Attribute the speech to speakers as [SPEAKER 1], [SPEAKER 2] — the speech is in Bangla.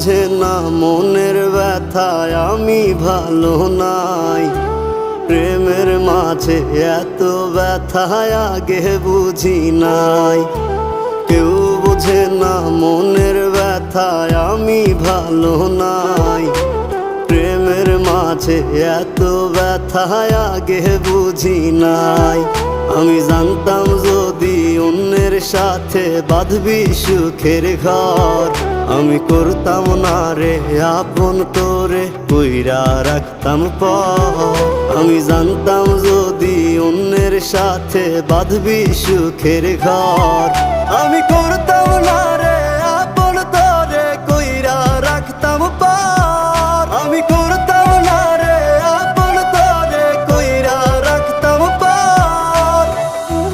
[SPEAKER 1] বোঝে না মনের ব্যথায় আমি ভালো নাই। প্রেমের মাঝে এত ব্যথায় আগে বুঝি নাই। কেউ বোঝে না মনের ব্যথায় আমি ভালো নাই। প্রেমের মাঝে এত ব্যথায় আগে বুঝি নাই। আমি জানতাম যদি অন্যের সাথে বাঁধবি সুখের ঘর, আমি করতাম না রে আপন তোরে কইরা রাখতাম পর। আমি জানতাম যদি অন্যের সাথে বাঁধবি সুখের ঘর, আমি